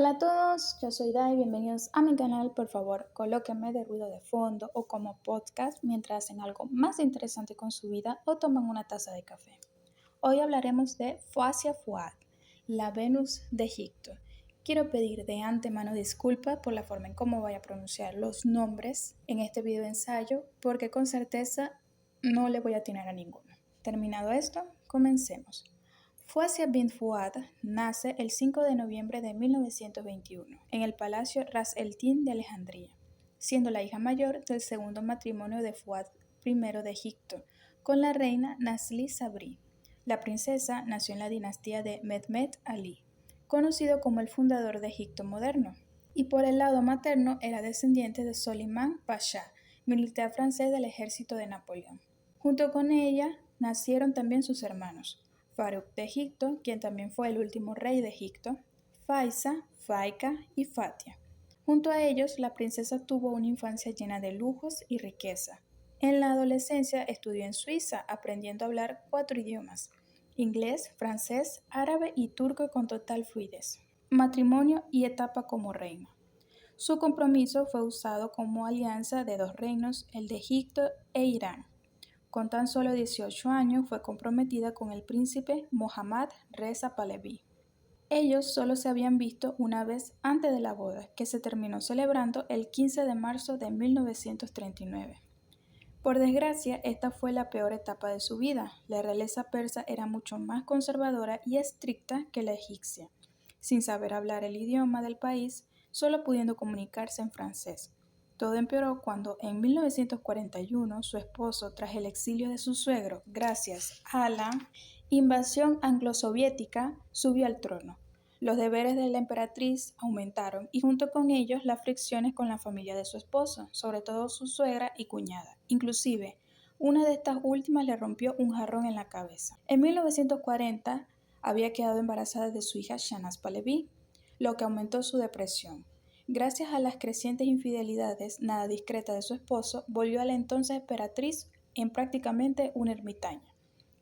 Hola a todos, yo soy Dai, bienvenidos a mi canal. Por favor, colóquenme de ruido de fondo o como podcast mientras hacen algo más interesante con su vida o toman una taza de café. Hoy hablaremos de Foasia Fuad, la Venus de Egipto. Quiero pedir de antemano disculpas por la forma en cómo voy a pronunciar los nombres en este video ensayo, porque con certeza no le voy a atinar a ninguno. Terminado esto, comencemos. Foasia bint Fuad nace el 5 de noviembre de 1921 en el Palacio Ras el Din de Alejandría, siendo la hija mayor del segundo matrimonio de Fuad I de Egipto con la reina Nasli Sabri. La princesa nació en la dinastía de Mehmed Ali, conocido como el fundador de Egipto moderno, y por el lado materno era descendiente de Solimán Pasha, militar francés del ejército de Napoleón. Junto con ella nacieron también sus hermanos, Farouk de Egipto, quien también fue el último rey de Egipto, Faisa, Faika y Fatia. Junto a ellos, la princesa tuvo una infancia llena de lujos y riqueza. En la adolescencia estudió en Suiza, aprendiendo a hablar 4 idiomas: inglés, francés, árabe y turco con total fluidez. Matrimonio y etapa como reina. Su compromiso fue usado como alianza de 2 reinos, el de Egipto e Irán. Con tan solo 18 años fue comprometida con el príncipe Mohammad Reza Pahlaví. Ellos solo se habían visto una vez antes de la boda, que se terminó celebrando el 15 de marzo de 1939. Por desgracia, esta fue la peor etapa de su vida. La realeza persa era mucho más conservadora y estricta que la egipcia, sin saber hablar el idioma del país, solo pudiendo comunicarse en francés. Todo empeoró cuando en 1941 su esposo, tras el exilio de su suegro, gracias a la invasión anglo-soviética, subió al trono. Los deberes de la emperatriz aumentaron y junto con ellos las fricciones con la familia de su esposo, sobre todo su suegra y cuñada. Inclusive, una de estas últimas le rompió un jarrón en la cabeza. En 1940 había quedado embarazada de su hija Shahnaz Pahlaví, lo que aumentó su depresión. Gracias a las crecientes infidelidades nada discretas de su esposo, volvió a la entonces emperatriz en prácticamente una ermitaña,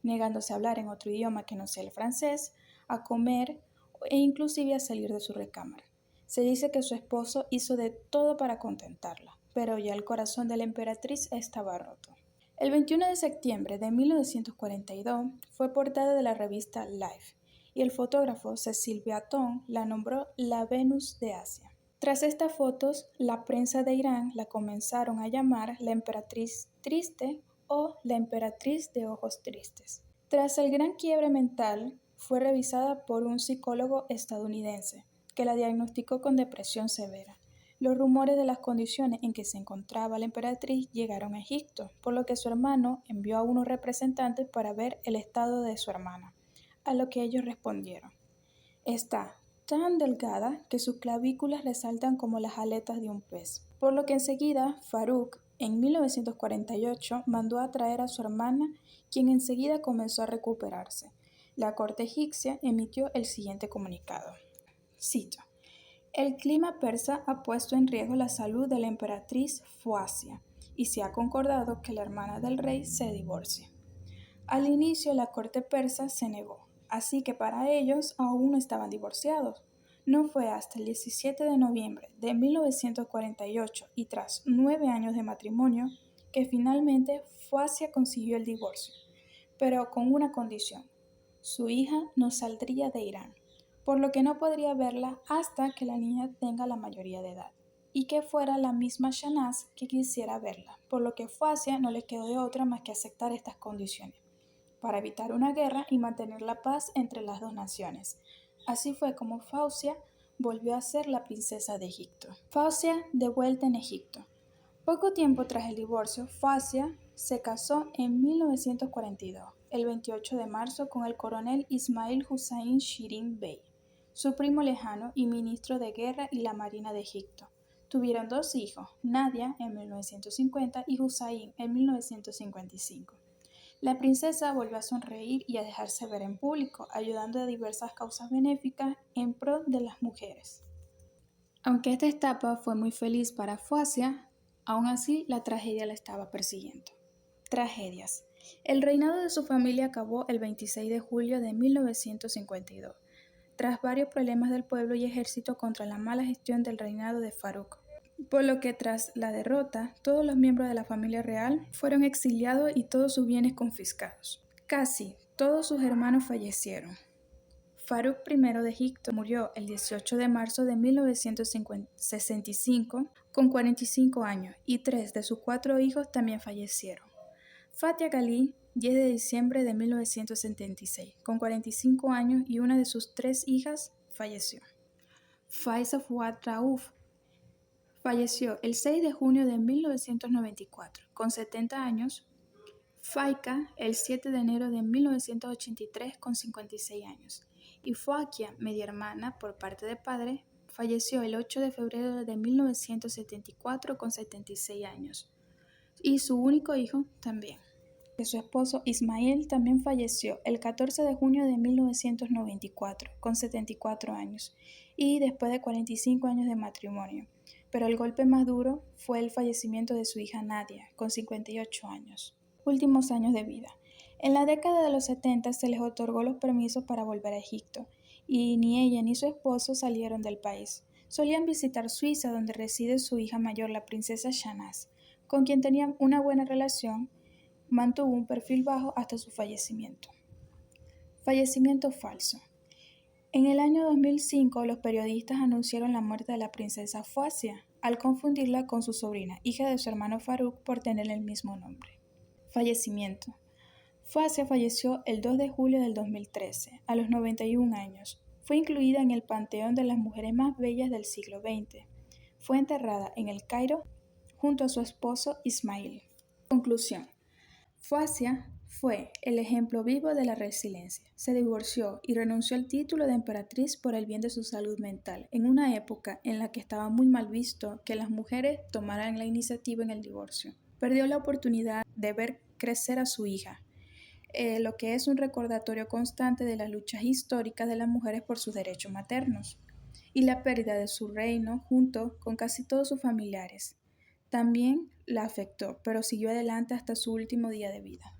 negándose a hablar en otro idioma que no sea el francés, a comer e inclusive a salir de su recámara. Se dice que su esposo hizo de todo para contentarla, pero ya el corazón de la emperatriz estaba roto. El 21 de septiembre de 1942 fue portada de la revista Life y el fotógrafo Cecil Beaton la nombró la Venus de Asia. Tras estas fotos, la prensa de Irán la comenzaron a llamar la emperatriz triste o la emperatriz de ojos tristes. Tras el gran quiebre mental, fue revisada por un psicólogo estadounidense, que la diagnosticó con depresión severa. Los rumores de las condiciones en que se encontraba la emperatriz llegaron a Egipto, por lo que su hermano envió a unos representantes para ver el estado de su hermana, a lo que ellos respondieron: está tan delgada que sus clavículas resaltan como las aletas de un pez. Por lo que enseguida Farouk, en 1948, mandó a traer a su hermana, quien enseguida comenzó a recuperarse. La corte egipcia emitió el siguiente comunicado. Cito: el clima persa ha puesto en riesgo la salud de la emperatriz Foasia y se ha concordado que la hermana del rey se divorcie. Al inicio la corte persa se negó, así que para ellos aún no estaban divorciados. No fue hasta el 17 de noviembre de 1948 y tras 9 años de matrimonio que finalmente Foasia consiguió el divorcio, pero con una condición: su hija no saldría de Irán, por lo que no podría verla hasta que la niña tenga la mayoría de edad, y que fuera la misma Shahnaz que quisiera verla, por lo que Foasia no le quedó de otra más que aceptar estas condiciones, para evitar una guerra y mantener la paz entre las dos naciones. Así fue como Foasia volvió a ser la princesa de Egipto. Foasia de vuelta en Egipto. Poco tiempo tras el divorcio, Foasia se casó en 1942, el 28 de marzo, con el coronel Ismail Hussein Shirin Bey, su primo lejano y ministro de Guerra y la Marina de Egipto. Tuvieron 2 hijos, Nadia en 1950 y Hussein en 1955. La princesa volvió a sonreír y a dejarse ver en público, ayudando a diversas causas benéficas en pro de las mujeres. Aunque esta etapa fue muy feliz para Foasia, aún así la tragedia la estaba persiguiendo. Tragedias. El reinado de su familia acabó el 26 de julio de 1952. tras varios problemas del pueblo y ejército contra la mala gestión del reinado de Farouk, por lo que tras la derrota, todos los miembros de la familia real fueron exiliados y todos sus bienes confiscados. Casi todos sus hermanos fallecieron. Farouk I de Egipto murió el 18 de marzo de 1965 con 45 años y 3 de sus 4 hijos también fallecieron. Fatia Ghali, 10 de diciembre de 1976, con 45 años y una de sus 3 hijas falleció. Faiza Fuad Rauf falleció el 6 de junio de 1994, con 70 años. Faika el 7 de enero de 1983 con 56 años y Foakia, media hermana por parte de padre, falleció el 8 de febrero de 1974 con 76 años y su único hijo también. Su esposo Ismael también falleció el 14 de junio de 1994 con 74 años y después de 45 años de matrimonio, pero el golpe más duro fue el fallecimiento de su hija Nadia con 58 años. Últimos años de vida. En la década de los 70 se les otorgó los permisos para volver a Egipto, y ni ella ni su esposo salieron del país. Solían visitar Suiza, donde reside su hija mayor, la princesa Shanaz, con quien tenían una buena relación. Mantuvo un perfil bajo hasta su fallecimiento. Fallecimiento falso. En el año 2005, los periodistas anunciaron la muerte de la princesa Fausia, al confundirla con su sobrina, hija de su hermano Farouk, por tener el mismo nombre. Fallecimiento. Fausia falleció el 2 de julio del 2013, a los 91 años. Fue incluida en el panteón de las mujeres más bellas del siglo XX. Fue enterrada en El Cairo junto a su esposo Ismail. Conclusión. Fausia fue el ejemplo vivo de la resiliencia. Se divorció y renunció al título de emperatriz por el bien de su salud mental, en una época en la que estaba muy mal visto que las mujeres tomaran la iniciativa en el divorcio. Perdió la oportunidad de ver crecer a su hija, lo que es un recordatorio constante de las luchas históricas de las mujeres por sus derechos maternos, y la pérdida de su reino junto con casi todos sus familiares. También la afectó, pero siguió adelante hasta su último día de vida.